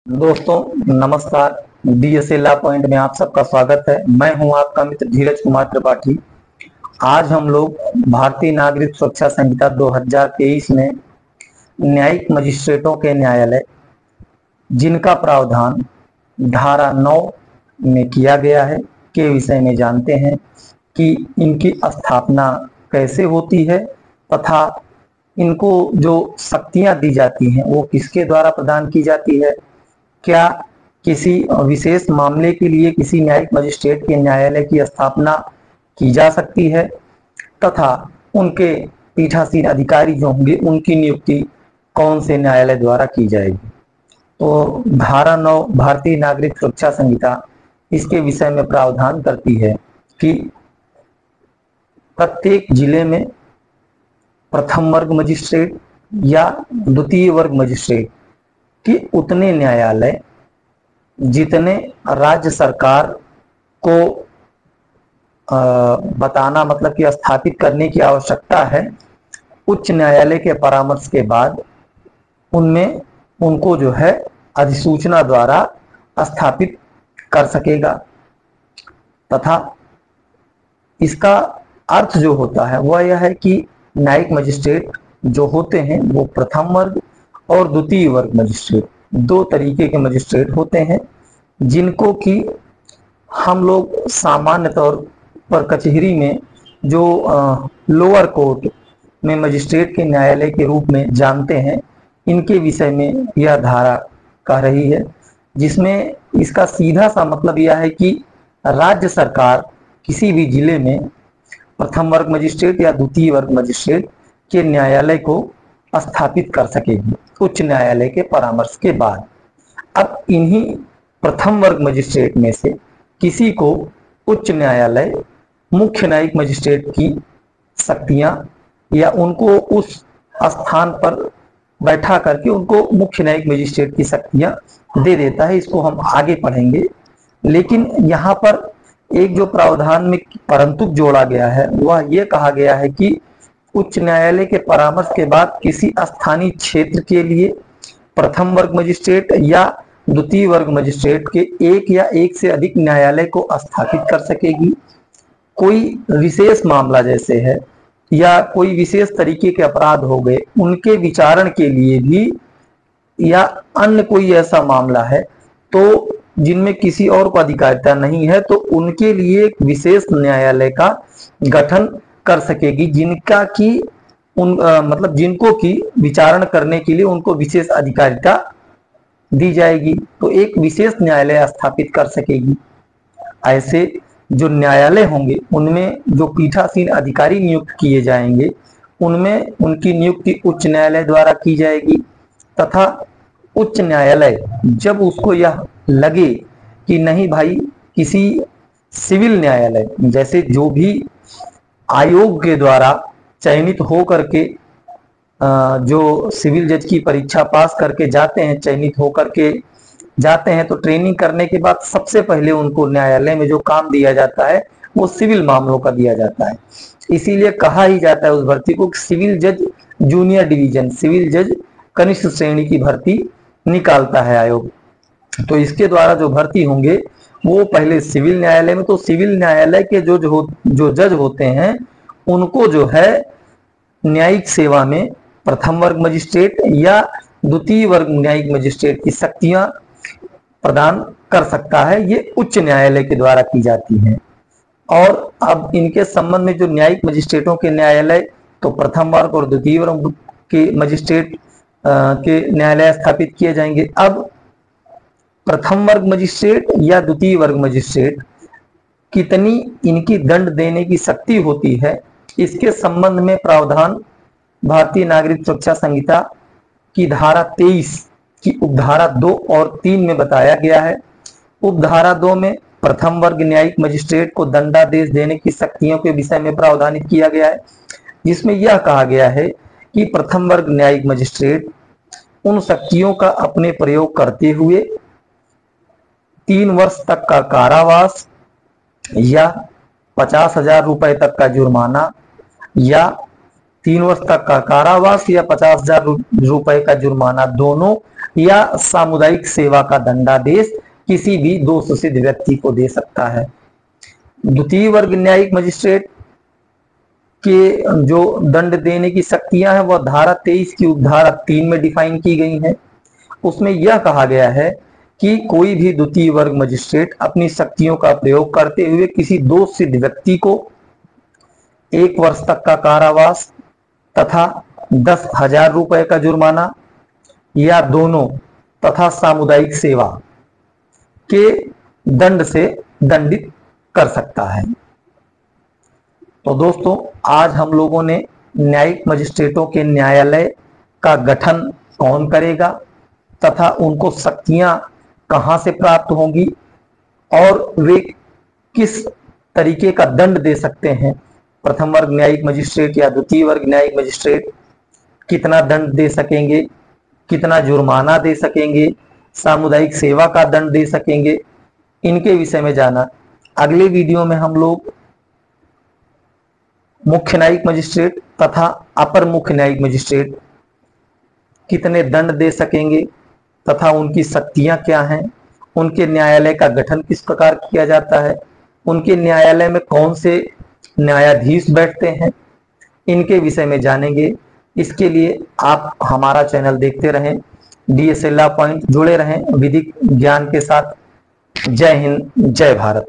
दोस्तों नमस्कार। DSA law point में आप सबका स्वागत है। मैं हूं आपका मित्र धीरज कुमार त्रिपाठी। आज हम लोग भारतीय नागरिक सुरक्षा संहिता 2023 में न्यायिक मजिस्ट्रेटों के न्यायालय जिनका प्रावधान धारा 9 में किया गया है के विषय में जानते हैं कि इनकी स्थापना कैसे होती है तथा इनको जो शक्तियां दी जाती हैं वो किसके द्वारा प्रदान की जाती है। क्या किसी विशेष मामले के लिए किसी न्यायिक मजिस्ट्रेट के न्यायालय की स्थापना की जा सकती है तथा उनके पीठासीन अधिकारी जो होंगे उनकी नियुक्ति कौन से न्यायालय द्वारा की जाएगी। तो धारा 9 भारतीय नागरिक सुरक्षा संहिता इसके विषय में प्रावधान करती है कि प्रत्येक जिले में प्रथम वर्ग मजिस्ट्रेट या द्वितीय वर्ग मजिस्ट्रेट कि उतने न्यायालय जितने राज्य सरकार को बताना मतलब कि स्थापित करने की आवश्यकता है, उच्च न्यायालय के परामर्श के बाद उनमें उनको जो है अधिसूचना द्वारा स्थापित कर सकेगा तथा इसका अर्थ जो होता है वह यह है कि न्यायिक मजिस्ट्रेट जो होते हैं वो प्रथम वर्ग और द्वितीय वर्ग मजिस्ट्रेट दो तरीके के मजिस्ट्रेट होते हैं, जिनको कि हम लोग सामान्य तौर पर कचहरी में जो लोअर कोर्ट में मजिस्ट्रेट के न्यायालय के रूप में जानते हैं, इनके विषय में यह धारा कह रही है, जिसमें इसका सीधा सा मतलब यह है कि राज्य सरकार किसी भी जिले में प्रथम वर्ग मजिस्ट्रेट या द्वितीय वर्ग मजिस्ट्रेट के न्यायालय को स्थापित कर सकेगी उच्च न्यायालय के परामर्श के बाद। अब इन्हीं प्रथम वर्ग मजिस्ट्रेट में से किसी को उच्च न्यायालय मुख्य न्यायिक मजिस्ट्रेट की शक्तियां या उनको उस स्थान पर बैठा करके उनको मुख्य न्यायिक मजिस्ट्रेट की शक्तियां दे देता है। इसको हम आगे पढ़ेंगे, लेकिन यहाँ पर एक जो प्रावधान में परंतु जोड़ा गया है वह यह कहा गया है कि उच्च न्यायालय के परामर्श के बाद किसी स्थानीय क्षेत्र के लिए प्रथम वर्ग मजिस्ट्रेट या द्वितीय वर्ग मजिस्ट्रेट के एक या एक से अधिक न्यायालय को स्थापित कर सकेगी। कोई विशेष मामला जैसे है या कोई विशेष तरीके के अपराध हो गए उनके विचारण के लिए भी, या अन्य कोई ऐसा मामला है तो जिनमें किसी और को अधिकारिता नहीं है तो उनके लिए एक विशेष न्यायालय का गठन कर सकेगी, जिनका की मतलब जिनको की विचारण करने के लिए उनको विशेष अधिकारिता दी जाएगी, तो एक विशेष न्यायालय स्थापित कर सकेगी। ऐसे जो न्यायालय होंगे उनमें जो पीठासीन अधिकारी नियुक्त किए जाएंगे उनमें उनकी नियुक्ति उच्च न्यायालय द्वारा की जाएगी तथा उच्च न्यायालय जब उसको यह लगे कि नहीं भाई किसी सिविल न्यायालय जैसे जो भी आयोग के द्वारा चयनित हो करके जो सिविल जज की परीक्षा पास करके जाते हैं, चयनित हो करके जाते हैं, तो ट्रेनिंग करने के बाद सबसे पहले उनको न्यायालय में जो काम दिया जाता है वो सिविल मामलों का दिया जाता है। इसीलिए कहा ही जाता है उस भर्ती को सिविल जज जूनियर डिवीजन, सिविल जज कनिष्ठ श्रेणी की भर्ती निकालता है आयोग। तो इसके द्वारा जो भर्ती होंगे वो पहले सिविल न्यायालय में, तो सिविल न्यायालय के जो जज होते हैं उनको जो है न्यायिक सेवा में प्रथम वर्ग मजिस्ट्रेट या द्वितीय वर्ग न्यायिक मजिस्ट्रेट की शक्तियां प्रदान कर सकता है, ये उच्च न्यायालय के द्वारा की जाती हैं। और अब इनके संबंध में जो न्यायिक मजिस्ट्रेटों के न्यायालय तो प्रथम वर्ग और द्वितीय वर्ग के मजिस्ट्रेट के न्यायालय स्थापित किए जाएंगे। अब प्रथम वर्ग मजिस्ट्रेट या द्वितीय वर्ग मजिस्ट्रेट कितनी इनकी दंड देने की शक्ति होती है, इसके संबंध में प्रावधान भारतीय नागरिक सुरक्षा संहिता की धारा 23 की उपधारा 2 और 3 में बताया गया है। उपधारा 2 में प्रथम वर्ग न्यायिक मजिस्ट्रेट को दंडादेश देने की शक्तियों के विषय में प्रावधानित किया गया है, जिसमें यह कहा गया है कि प्रथम वर्ग न्यायिक मजिस्ट्रेट उन शक्तियों का अपने प्रयोग करते हुए 3 वर्ष तक का कारावास या 50,000 रुपए तक का जुर्माना या 3 वर्ष तक का कारावास या 50,000 रुपए का जुर्माना दोनों या सामुदायिक सेवा का दंडादेश किसी भी दोषसिद्ध व्यक्ति को दे सकता है। द्वितीय वर्ग न्यायिक मजिस्ट्रेट के जो दंड देने की शक्तियां हैं वह धारा 23 की उपधारा 3 में डिफाइन की गई हैं। उसमें यह कहा गया है कि कोई भी द्वितीय वर्ग मजिस्ट्रेट अपनी शक्तियों का प्रयोग करते हुए किसी दोष सिद्ध व्यक्ति को 1 वर्ष तक का कारावास तथा 10,000 रुपए का जुर्माना या दोनों तथा सामुदायिक सेवा के दंड से दंडित कर सकता है। तो दोस्तों, आज हम लोगों ने न्यायिक मजिस्ट्रेटों के न्यायालय का गठन कौन करेगा तथा उनको शक्तियां कहां से प्राप्त होंगी और वे किस तरीके का दंड दे सकते हैं, प्रथम वर्ग न्यायिक मजिस्ट्रेट या द्वितीय वर्ग न्यायिक मजिस्ट्रेट कितना दंड दे सकेंगे, कितना जुर्माना दे सकेंगे, सामुदायिक सेवा का दंड दे सकेंगे, इनके विषय में जाना। अगले वीडियो में हम लोग मुख्य न्यायिक मजिस्ट्रेट तथा अपर मुख्य न्यायिक मजिस्ट्रेट कितने दंड दे सकेंगे तथा उनकी शक्तियां क्या हैं, उनके न्यायालय का गठन किस प्रकार किया जाता है, उनके न्यायालय में कौन से न्यायाधीश बैठते हैं, इनके विषय में जानेंगे। इसके लिए आप हमारा चैनल देखते रहें, DSL लॉ पॉइंट, जुड़े रहें विधिक ज्ञान के साथ। जय हिंद, जय भारत।